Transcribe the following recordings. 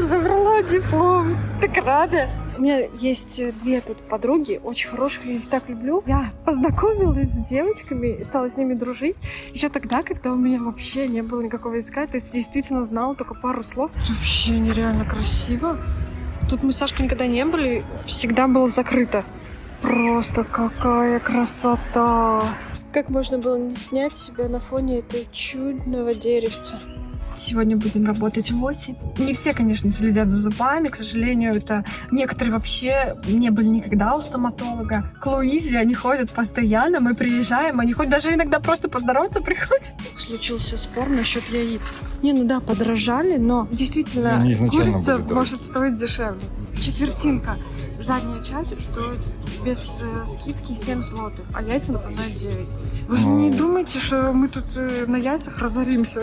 забрала диплом. Так рада. У меня есть две тут подруги, очень хороших, я их так люблю. Я познакомилась с девочками, стала с ними дружить еще тогда, когда у меня вообще не было никакого языка. То есть действительно знала только пару слов. Вообще нереально красиво. Тут мы с Сашкой никогда не были, всегда было закрыто. Просто какая красота! Как можно было не снять себя на фоне этого чудного деревца? Сегодня будем работать в 8. Не все, конечно, следят за зубами. К сожалению, это некоторые вообще не были никогда у стоматолога. К Луизе они ходят постоянно. Мы приезжаем, они хоть даже иногда просто поздороваться приходят. Случился спор насчет яиц. Не, ну да, подорожали, но действительно курица может стоить дешевле. Четвертинка. Задняя часть стоит без скидки 7 злотых, а яйца, напоминаю, 9. Вы же не думайте, что мы тут на яйцах разоримся.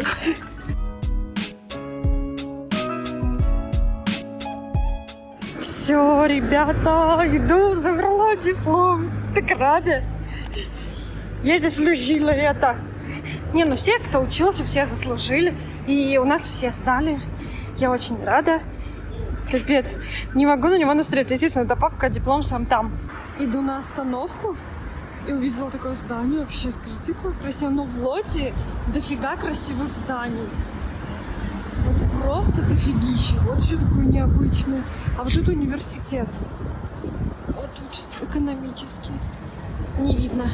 Все, ребята, иду, забрала диплом. Так рада. Я заслужила это. Не, ну все, кто учился, все заслужили. И у нас все сдали. Я очень рада. Капец. Не могу на него настроиться. Естественно, это папка, диплом сам там. Иду на остановку и увидела такое здание. Вообще, скажите, какое красиво. Но в Лоте дофига красивых зданий. Вот просто дофигища. Вот что такое необычное. А вот тут университет. Вот тут экономический. Не видно.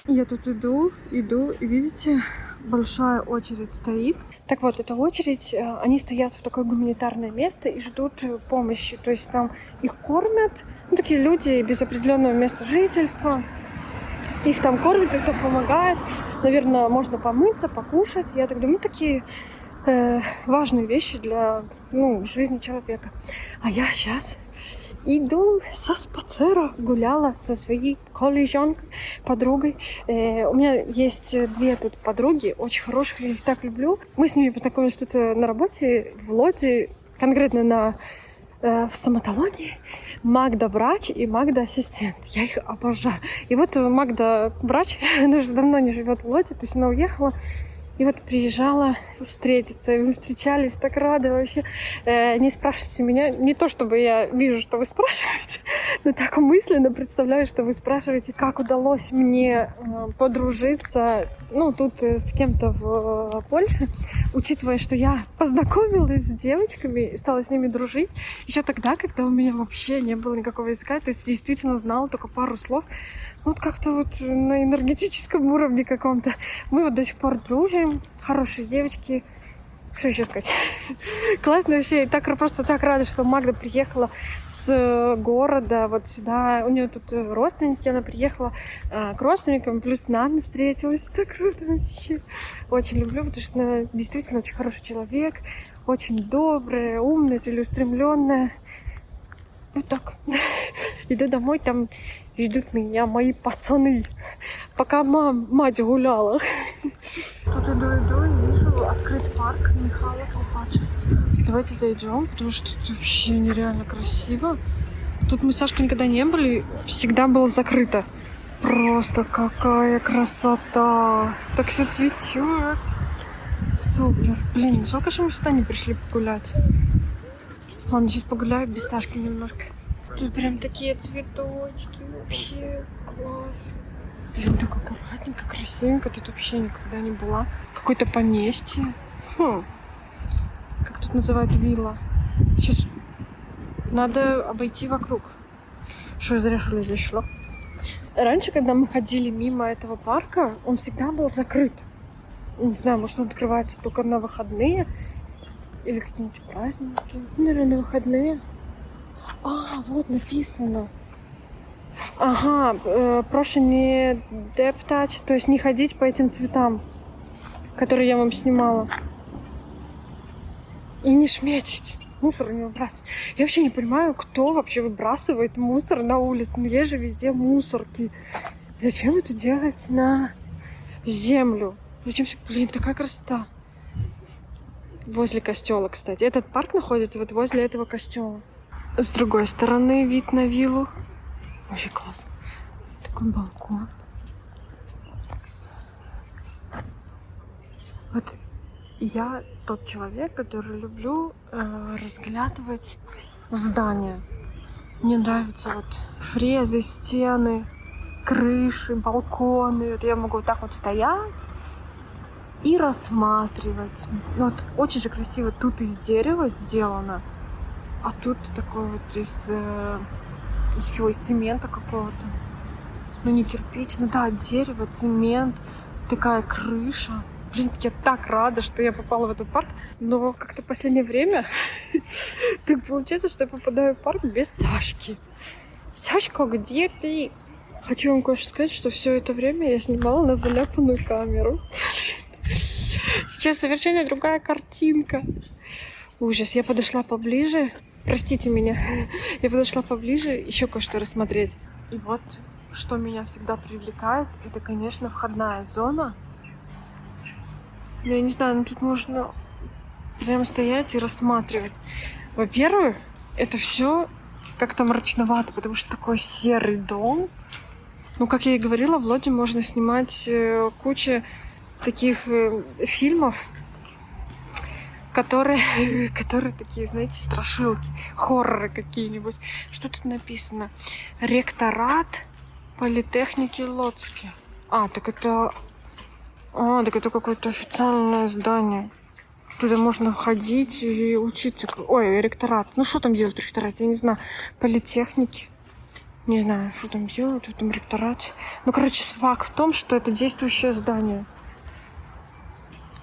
Я тут иду, и видите, большая очередь стоит. Так вот, эта очередь, они стоят в такое гуманитарное место и ждут помощи. То есть там их кормят, ну, такие люди без определенного места жительства. Их там кормят, кто помогает. Наверное, можно помыться, покушать. Я так думаю, такие важные вещи для жизни человека. А я сейчас иду со спацера, гуляла со своей коллежанкой, подругой. У меня есть две тут подруги, очень хороших, я их так люблю. Мы с ними познакомились тут на работе в Лоде, конкретно в стоматологии. Магда врач и Магда ассистент. Я их обожаю. И вот Магда врач, она уже давно не живет в Лоде, то есть она уехала. И вот приезжала встретиться, и мы встречались, так рады вообще. Не спрашивайте меня, не то чтобы я вижу, что вы спрашиваете, но так мысленно представляю, что вы спрашиваете, как удалось мне подружиться, тут с кем-то в Польше, учитывая, что я познакомилась с девочками, стала с ними дружить еще тогда, когда у меня вообще не было никакого языка, то есть действительно знала только пару слов. Вот как-то вот на энергетическом уровне каком-то. Мы вот до сих пор дружим. Хорошие девочки. Что еще сказать? Классно вообще. И просто так рада, что Магда приехала с города вот сюда. У нее тут родственники. Она приехала к родственникам, плюс с нами встретилась. Так круто вообще. Очень люблю, потому что она действительно очень хороший человек. Очень добрая, умная, целеустремленная. Вот так. Иду домой, там ждут меня мои пацаны, пока мать гуляла. Тут иду и вижу открыт парк Михайла Клопача. Давайте зайдем, потому что тут вообще нереально красиво. Тут мы с Сашкой никогда не были, всегда было закрыто. Просто какая красота! Так все цветет. Супер. Блин, сколько же мы сюда не пришли погулять? Ладно, сейчас погуляю без Сашки немножко. Тут прям такие цветочки, вообще класс. Блин, так аккуратненько, красивенько. Тут вообще никогда не была. Какое-то поместье. Как тут называют, вилла. Сейчас надо обойти вокруг. Что я зря, что ли, здесь шла? Раньше, когда мы ходили мимо этого парка, он всегда был закрыт. Не знаю, может, он открывается только на выходные. Или какие-нибудь праздники. Наверное, на выходные. Вот написано. Ага, прошу не дептать, то есть не ходить по этим цветам, которые я вам снимала. И не шметить. Мусор не выбрасывать. Я вообще не понимаю, кто вообще выбрасывает мусор на улицу. Но есть же везде мусорки. Зачем это делать на землю? Зачем все? Блин, такая красота. Возле костела, кстати. Этот парк находится вот возле этого костела. С другой стороны вид на виллу. Вообще класс. Такой балкон. Вот Я тот человек, который люблю разглядывать здания. Мне нравятся вот фрезы, стены, крыши, балконы. Вот я могу вот так вот стоять и рассматривать. Ну, вот очень же красиво. Тут из дерева сделано, а тут такой вот еще из цемента какого-то. Ну, не кирпич, ну да, дерево, цемент, такая крыша. Блин, я так рада, что я попала в этот парк, но как-то в последнее время так получается, что я попадаю в парк без Сашки. Сашка, где ты? Хочу вам кое-что сказать, что все это время я снимала на заляпанную камеру. Сейчас совершенно другая картинка. Ужас, я подошла поближе. Простите меня. Я подошла поближе еще кое-что рассмотреть. И вот, что меня всегда привлекает, это, конечно, входная зона. Но я не знаю, ну тут можно прям стоять и рассматривать. Во-первых, это все как-то мрачновато, потому что такой серый дом. Ну, как я и говорила, в Лоде можно снимать кучу таких фильмов, которые такие, знаете, страшилки, хорроры какие-нибудь. Что тут написано? Ректорат политехники Лодски. Так это какое-то официальное здание. Туда можно ходить и учиться. Ой, ректорат. Ну, что там делать в ректорате? Я не знаю. Политехники. Не знаю, что там делают в этом ректорате. Ну, короче, факт в том, что это действующее здание.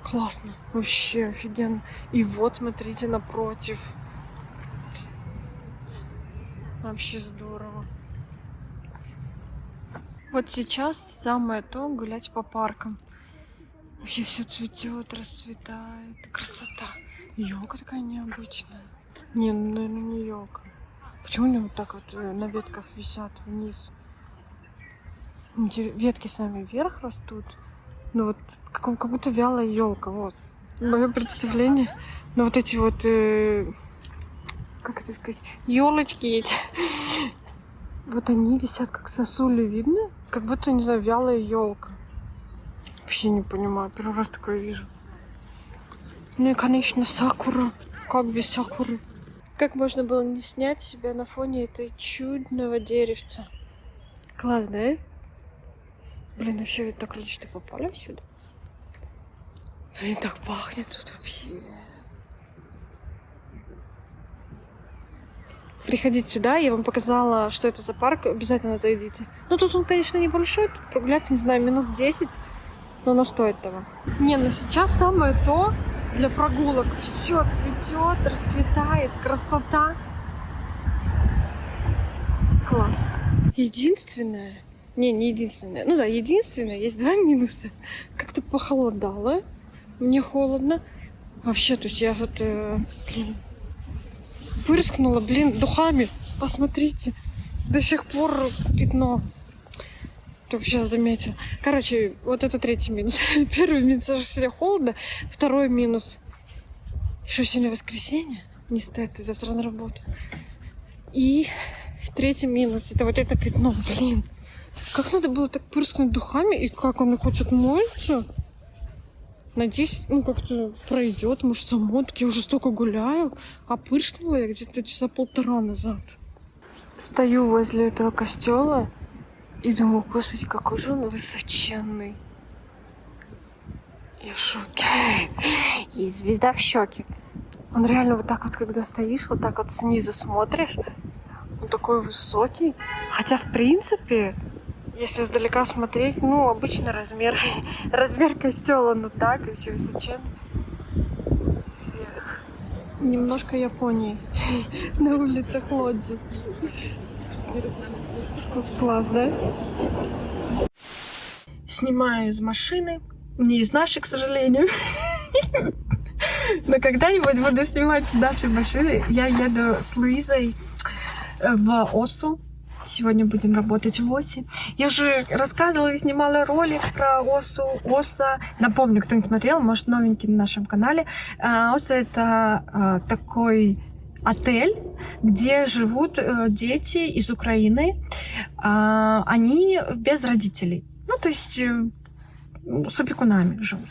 Классно. Вообще офигенно. И вот, смотрите, напротив. Вообще здорово. Вот сейчас самое то гулять по паркам. Вообще все цветет, расцветает. Красота. Елка такая необычная. Не, ну, наверное, не елка. Почему они вот так вот на ветках висят вниз? Ветки сами вверх растут. Ну вот, как будто вялая елка, вот. Мое представление. Но вот эти вот, как это сказать, елочки эти. Вот они висят как сосули, видно? Как будто, не знаю, вялая елка. Вообще не понимаю, первый раз такое вижу. Ну и, конечно, сакура. Как без сакуры? Как можно было не снять себя на фоне этой чудного деревца? Класс, да? Блин, вообще так круто, что попали сюда. Блин, так пахнет тут вообще. Приходите сюда, я вам показала, что это за парк, обязательно зайдите. Ну тут он, конечно, небольшой, тут прогуляться, не знаю, минут 10, но оно стоит того. Не, ну сейчас самое то для прогулок. Все цветет, расцветает, красота. Класс. Единственное, не единственное, ну да, единственное, есть два минуса. Как-то похолодало, мне холодно. Вообще, то есть я вот, пырскнула, духами. Посмотрите, до сих пор пятно. Только сейчас заметила. Короче, вот это третий минус. Первый минус, что сегодня холодно. Второй минус. Что сегодня воскресенье? Не стоит, и завтра на работу. И третий минус. Это вот это пятно. Блин. Как надо было так пырскнуть духами? И как оно хоть отмоется? Надеюсь, как-то пройдет. Может, само. Так я уже столько гуляю. А пырскнула я где-то часа полтора назад. Стою возле этого костела. И думаю, господи, какой же он высоченный. Я в шоке. И звезда в щеке. Он реально вот так вот, когда стоишь, вот так вот снизу смотришь, он такой высокий. Хотя, в принципе, если издалека смотреть, обычный размер. Размер костела, так, еще высоченный. Немножко Японии на улицах Лодзи. Класс, да? Снимаю из машины. Не из нашей, к сожалению. Но когда-нибудь буду снимать с нашей машины. Я еду с Луизой в Осу. Сегодня будем работать в Осе. Я уже рассказывала и снимала ролик про Осу. Оса. Напомню, кто не смотрел, может, новенький на нашем канале. Оса — это такой отель, где живут дети из Украины. Они без родителей. То есть с опекунами живут.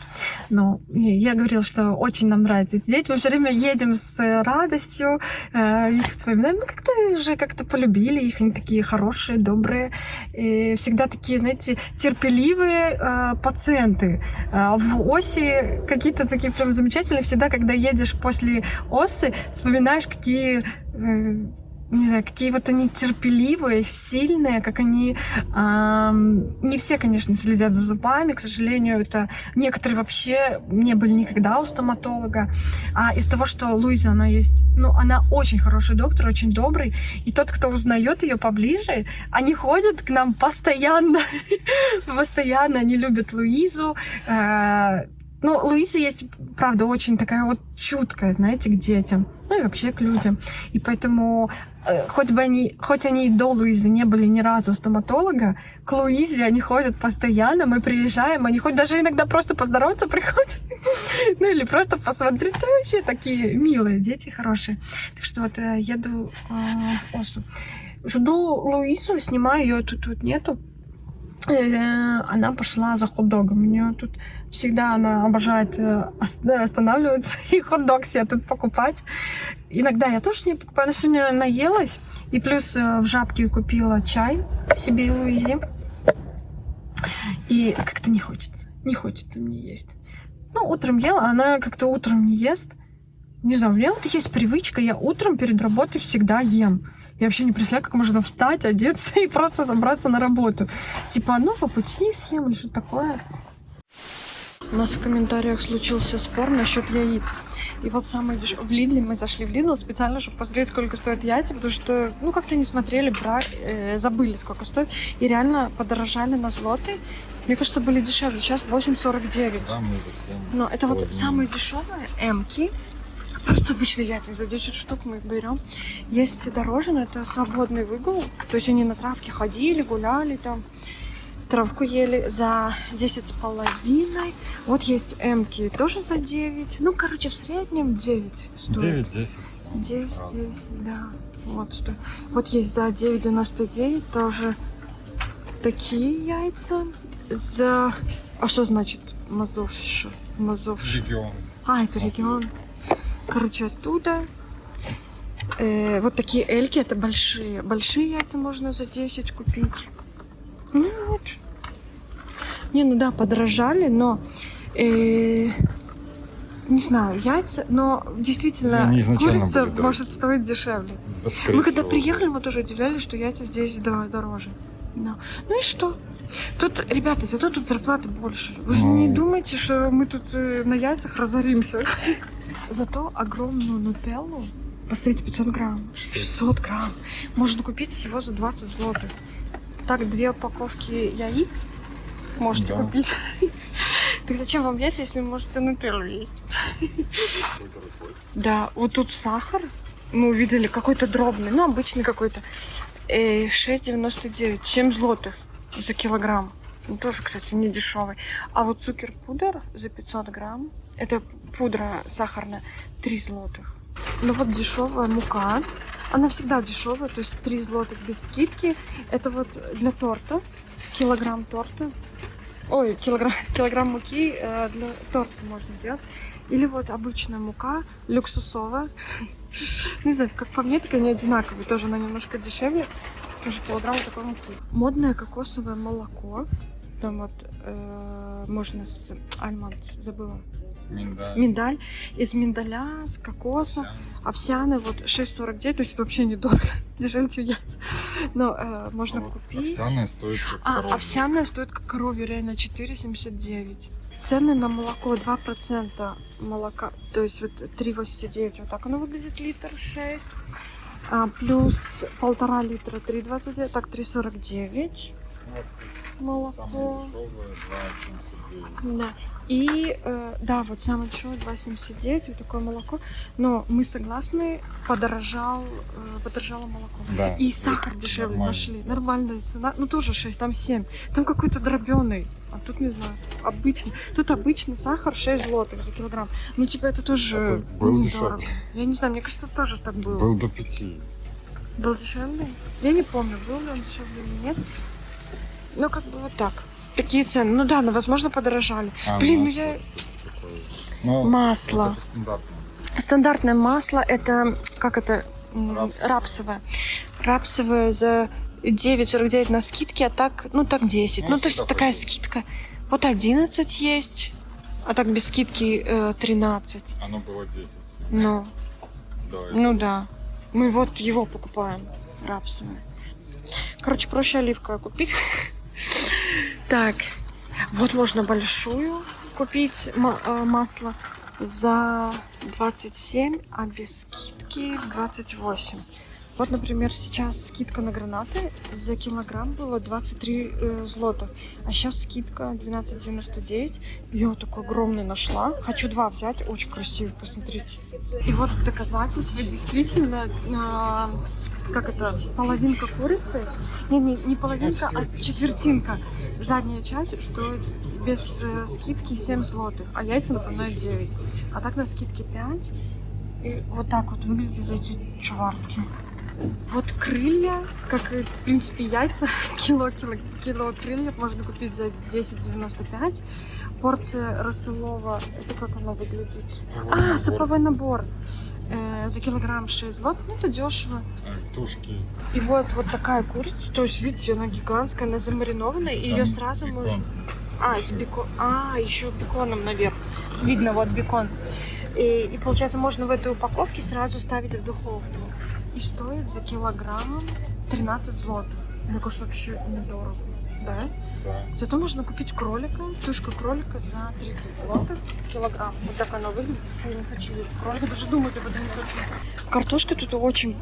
Но я говорила, что очень нам нравятся эти дети. Мы все время едем с радостью, их вспоминаем. Мы как-то полюбили их. Они такие хорошие, добрые. И всегда такие, знаете, терпеливые пациенты. В Осе какие-то такие прям замечательные. Всегда, когда едешь после Осы, вспоминаешь, какие... не знаю, какие вот они терпеливые, сильные, как они... не все, конечно, следят за зубами, к сожалению, это некоторые вообще не были никогда у стоматолога. А из того, что Луиза, она есть... Ну, она очень хороший доктор, очень добрый. И тот, кто узнает ее поближе, они ходят к нам постоянно. Постоянно они любят Луизу. Ну, Луиза есть, правда, очень такая вот чуткая, знаете, к детям. Ну и вообще к людям. И поэтому... Хоть они и до Луизы не были ни разу у стоматолога, к Луизе они ходят постоянно, мы приезжаем, они хоть даже иногда просто поздороваться приходят, ну или просто посмотреть, вообще такие милые дети, хорошие. Так что вот еду в Осу. Жду Луизу, снимаю ее, тут нету. Она пошла за хот-догом. У нее тут всегда она обожает останавливаться и хот-дог себе тут покупать. Иногда я тоже с ней покупаю. Она сегодня наелась. И плюс в Жабке купила чай себе и Луизе. И как-то не хочется. Не хочется мне есть. Ну, утром ела, она как-то утром не ест. Не знаю, у меня вот есть привычка. Я утром перед работой всегда ем. Я вообще не представляю, как можно встать, одеться и просто собраться на работу. Типа, ну, по пути съем или что такое. У нас в комментариях случился спор насчет яиц. И вот самый в Лидле, мы зашли в Лидл специально, чтобы посмотреть, сколько стоят яйца, потому что, ну, как-то не смотрели, забыли, сколько стоит. И реально подорожали на злоты. Мне кажется, были дешевле. Сейчас 8,49. Да, мы за 7. Но это вот самые дешевые эмки. Просто обычные яйца, за 10 штук мы их берем. Есть дороже, но это свободный выгул. То есть они на травке ходили, гуляли там, травку ели за 10,5. Вот есть эмки тоже за 9. Ну, короче, в среднем 9 стоит. 9-10. 10, да. Вот что. Вот есть за 9,99 тоже такие яйца. За... А что значит Мазовша? Регион. А, это регион. Короче, оттуда. Вот такие эльки, это большие. Большие яйца можно за 10 купить. Ну вот. Не, ну да, подорожали, но... не знаю, яйца, но действительно курица может стоить дешевле. Да, мы когда приехали, мы тоже удивлялись, что яйца здесь дороже. Да. Ну и что? Тут, ребята, зато тут зарплаты больше. Вы же не думаете, что мы тут на яйцах разоримся. Зато огромную нутеллу, посмотрите, 500 грамм, 600 грамм, можно купить всего за 20 злотых. Так, 2 упаковки яиц можете купить. Так зачем вам яйца, если вы можете нутеллу есть? Да, вот тут сахар, мы увидели какой-то дробный, ну обычный какой-то, 6,99, 7 злотых за килограмм. Он тоже, кстати, не дешевый. А вот цукер-пудр за 500 грамм, это пудра сахарная, 3 злотых. Ну вот дешевая мука, она всегда дешевая, то есть 3 злотых без скидки. Это вот для торта, килограмм торта. Ой, килограмм муки для торта можно делать. Или вот обычная мука, люксусовая. Не знаю, как по мне, так они одинаковые. Тоже она немножко дешевле. Тоже килограмм такой муки. Модное кокосовое молоко. Там вот можно с альмонд, забыла. Миндаль. Из миндаля, с кокосом. Овсяный, вот 6,49, то есть это вообще недорого. Дешевле, чем яйца. Но можно купить. Овсяная стоит как коровье. Овсяная стоит как коровье, реально 4,79. Цены на молоко 2% молока, то есть вот 3,89, вот так оно выглядит, литр 6. Плюс 1,5 литра 3,29, так 3,49 молоко. Самое дешевое 2,79. Да. И да, вот самое дешевое 2,79, вот такое молоко. Но мы согласны, подорожало молоко. Да, и сахар дешевле нормально. нашли. Нормальная цена. Ну тоже 6, там 7. Там какой-то дробеный. А тут не знаю, обычный. Тут обычный сахар 6 злотых за килограмм. Ну типа это тоже был недорого. дешевле. Я не знаю, мне кажется, тоже так было. Был до 5. Был дешевле? Я не помню, был ли он дешевле или нет. Ну как бы вот так. такие цены. Ну да, ну, возможно, подорожали. А, Блин, ну масло я... такое. Ну, Масло. вот это стандартное. Стандартное масло, это, как это, рапсовое. Рапсовое за 9,49 на скидке, а так, ну так 10. Ну, Ну, то есть всегда такая пойдет. скидка. Вот 11 есть, а так без скидки 13. Оно было 10. Ну, Да, ну да. Мы вот его покупаем, рапсовое. Короче, проще оливковое купить. Так, вот можно большую купить масло за 27, а без скидки 28. Вот, например, сейчас скидка на гранаты за килограмм было 23 злотых, а сейчас скидка 12,99. Я вот такой огромный нашла. Хочу 2 взять, очень красивый, посмотрите. И вот доказательство, действительно, как это, половинка курицы, не половинка, а четвертинка. Задняя часть стоит без скидки 7 злотых, а яйца, напоминаю, 9. А так на скидке 5. И вот так вот выглядят эти чуварки. Вот крылья, как и, в принципе, яйца, кило крыльев можно купить за 10,95. Порция рассылова, это как она выглядит? А, суповой набор. За килограмм 6 злот, ну это дешево. Тушки. И вот такая курица, то есть, видите, она гигантская, она замаринованная, и ее сразу бекон. можно... А, с бекон... еще беконом наверх. Видно, вот бекон. И получается, можно в этой упаковке сразу ставить в духовку. И стоит за килограмм 13 злотых. Мне кажется, вообще недорого, да? Да. Зато можно купить кролика, тушку кролика за 30 злотых килограмм. Вот так оно выглядит. Я не хочу есть кролика, даже думать об этом не хочу. Картошка тут очень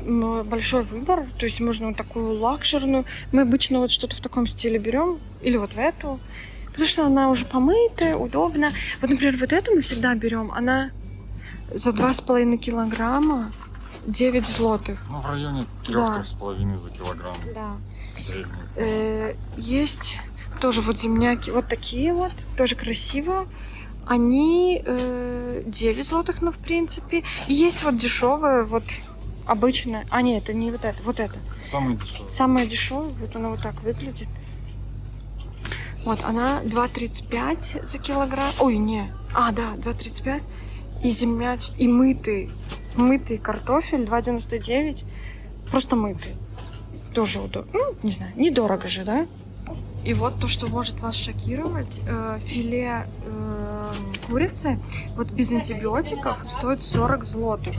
большой выбор, то есть можно вот такую лакшерную. Мы обычно вот что-то в таком стиле берем, или вот в эту, потому что она уже помытая, удобно. Вот, например, вот эту мы всегда берем, она за 2,5 килограмма 9 злотых. Ну, в районе Да. 3-3,5 за килограмм. Да. Средний. Есть тоже вот земляки, вот такие вот, тоже красиво. Они 9 злотых, ну, в принципе. И есть вот дешевая, вот обычная. А, нет, это не вот это, вот это. Самый дешевый. Самая дешевая, вот она вот так выглядит. Вот, она 2,35 за килограмм. Ой, не. А, да, 2,35. И земляч, и мытый картофель 2,99. Просто мытый. Тоже удобно. Ну, не знаю, недорого же, да? И вот то, что может вас шокировать, филе курицы вот без антибиотиков стоит 40 злотых.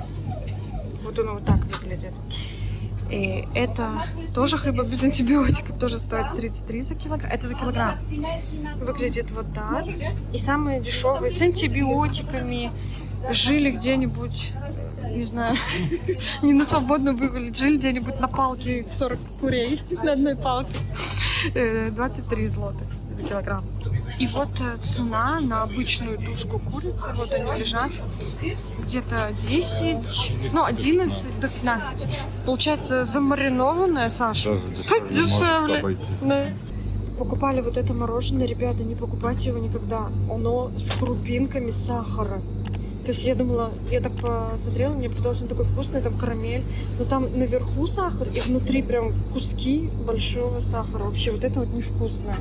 Вот оно вот так выглядит. И это тоже хлеба без антибиотиков, тоже стоит 33 за килограмм. Это за килограмм. Выглядит вот так. И самые дешевые с антибиотиками. Жили где-нибудь, не знаю, не на свободном выгуле, жили где-нибудь на палке 40 курей на одной палке. 23 злотых за килограмм. И вот цена на обычную тушку курицы, вот они лежат, где-то 10, ну 11 до 15. Получается замаринованная, Саша, Даже стоит дешевле может дешевле. обойтись. Да. Покупали вот это мороженое, ребята, не покупайте его никогда. Оно с крупинками сахара. То есть я думала, я так посмотрела, мне показалось, он такой вкусный, там карамель. Но там наверху сахар и внутри прям куски большого сахара. Вообще вот это вот невкусное.